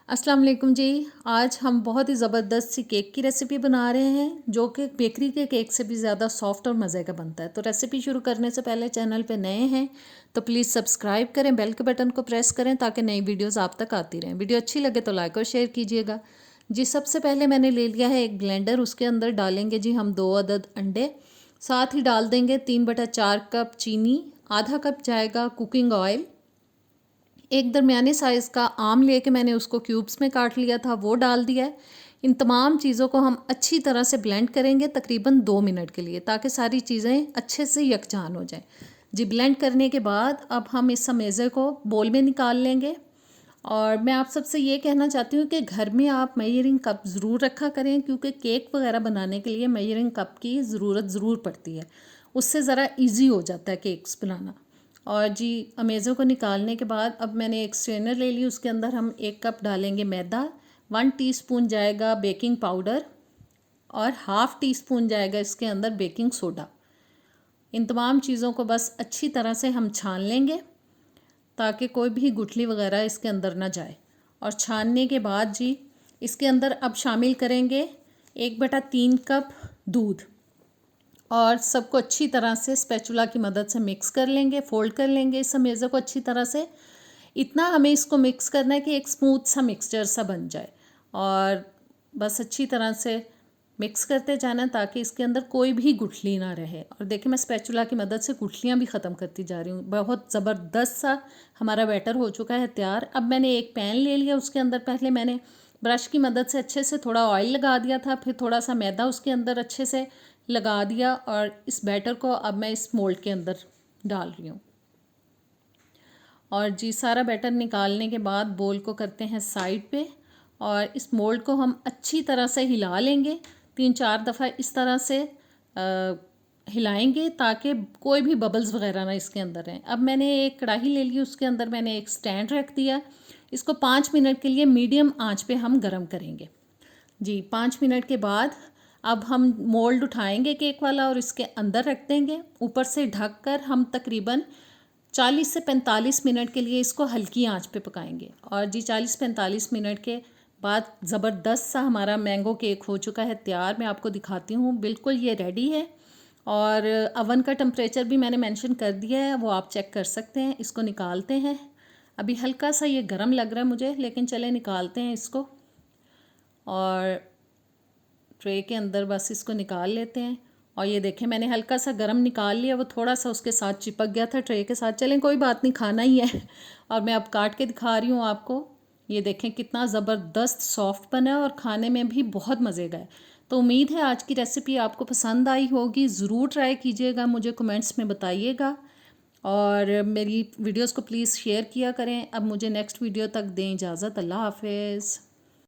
अस्सलाम वालेकुम जी। आज हम बहुत ही ज़बरदस्त सी केक की रेसिपी बना रहे हैं जो कि बेकरी के केक से भी ज़्यादा सॉफ्ट और मज़े का बनता है। तो रेसिपी शुरू करने से पहले चैनल पे नए हैं तो प्लीज़ सब्सक्राइब करें, बेल के बटन को प्रेस करें ताकि नई वीडियोस आप तक आती रहें। वीडियो अच्छी लगे तो लाइक और शेयर कीजिएगा जी। सबसे पहले मैंने ले लिया है एक ब्लेंडर, उसके अंदर डालेंगे जी हम 2 अदद अंडे, साथ ही डाल देंगे 3/4 कप चीनी, आधा कप जाएगा कुकिंग ऑयल, एक दरमियाने साइज़ का आम लेके मैंने उसको क्यूब्स में काट लिया था वो डाल दिया है। इन तमाम चीज़ों को हम अच्छी तरह से ब्लेंड करेंगे तकरीबन 2 मिनट के लिए ताकि सारी चीज़ें अच्छे से यकजान हो जाएं जी। ब्लेंड करने के बाद अब हम इस समेज़े को बोल में निकाल लेंगे। और मैं आप सबसे ये कहना चाहती हूँ कि घर में आप मेजरिंग कप ज़रूर रखा करें क्योंकि केक वगैरह बनाने के लिए मेजरिंग कप की ज़रूरत ज़रूर पड़ती है, उससे ज़रा इजी हो जाता है केक्स बनाना। और जी अमेज़ों को निकालने के बाद अब मैंने एक स्ट्रेनर ले ली, उसके अंदर हम 1 कप डालेंगे मैदा, 1 टीस्पून जाएगा बेकिंग पाउडर और हाफ़ टी स्पून जाएगा इसके अंदर बेकिंग सोडा। इन तमाम चीज़ों को बस अच्छी तरह से हम छान लेंगे ताकि कोई भी गुठली वगैरह इसके अंदर ना जाए। और छानने के बाद जी इसके अंदर अब शामिल करेंगे 1/3 कप दूध और सबको अच्छी तरह से स्पैचुला की मदद से मिक्स कर लेंगे, फोल्ड कर लेंगे इस मेज़े को अच्छी तरह से। इतना हमें इसको मिक्स करना है कि एक स्मूथ सा मिक्सचर सा बन जाए और बस अच्छी तरह से मिक्स करते जाना ताकि इसके अंदर कोई भी गुठली ना रहे। और देखिए मैं स्पैचुला की मदद से गुठलियाँ भी ख़त्म करती जा रही हूँ। बहुत ज़बरदस्त सा हमारा बैटर हो चुका है तैयार। अब मैंने एक पैन ले लिया, उसके अंदर पहले मैंने ब्रश की मदद से अच्छे से थोड़ा ऑयल लगा दिया था, फिर थोड़ा सा मैदा उसके अंदर अच्छे से लगा दिया और इस बैटर को अब मैं इस मोल्ड के अंदर डाल रही हूँ। और जी सारा बैटर निकालने के बाद बोल को करते हैं साइड पे और इस मोल्ड को हम अच्छी तरह से हिला लेंगे, 3-4 दफ़ा इस तरह से हिलाएंगे ताकि कोई भी बबल्स वगैरह ना इसके अंदर रहें। अब मैंने एक कढ़ाई ले ली, उसके अंदर मैंने एक स्टैंड रख दिया, इसको 5 मिनट के लिए मीडियम आंच पे हम गरम करेंगे जी। 5 मिनट के बाद अब हम मोल्ड उठाएंगे केक वाला और इसके अंदर रख देंगे, ऊपर से ढक कर हम तकरीबन 40 से 45 मिनट के लिए इसको हल्की आंच पे पकाएंगे। और जी 40-45 मिनट के बाद ज़बरदस्त सा हमारा मैंगो केक हो चुका है तैयार। मैं आपको दिखाती हूँ, बिल्कुल ये रेडी है। और अवन का टेम्परेचर भी मैंने मेंशन कर दिया है, वो आप चेक कर सकते हैं। इसको निकालते हैं, अभी हल्का सा ये गर्म लग रहा है मुझे, लेकिन चले निकालते हैं इसको और ट्रे के अंदर बस इसको निकाल लेते हैं। और ये देखें मैंने हल्का सा गरम निकाल लिया, वो थोड़ा सा उसके साथ चिपक गया था ट्रे के साथ। चलें कोई बात नहीं, खाना ही है। और मैं अब काट के दिखा रही हूँ आपको, ये देखें कितना ज़बरदस्त सॉफ्ट बना है और खाने में भी बहुत मज़े का है। तो उम्मीद है आज की रेसिपी आपको पसंद आई होगी, ज़रूर ट्राई कीजिएगा, मुझे कमेंट्स में बताइएगा और मेरी वीडियोज़ को प्लीज़ शेयर किया करें। अब मुझे नेक्स्ट वीडियो तक दें इजाज़त। अल्लाह हाफिज़।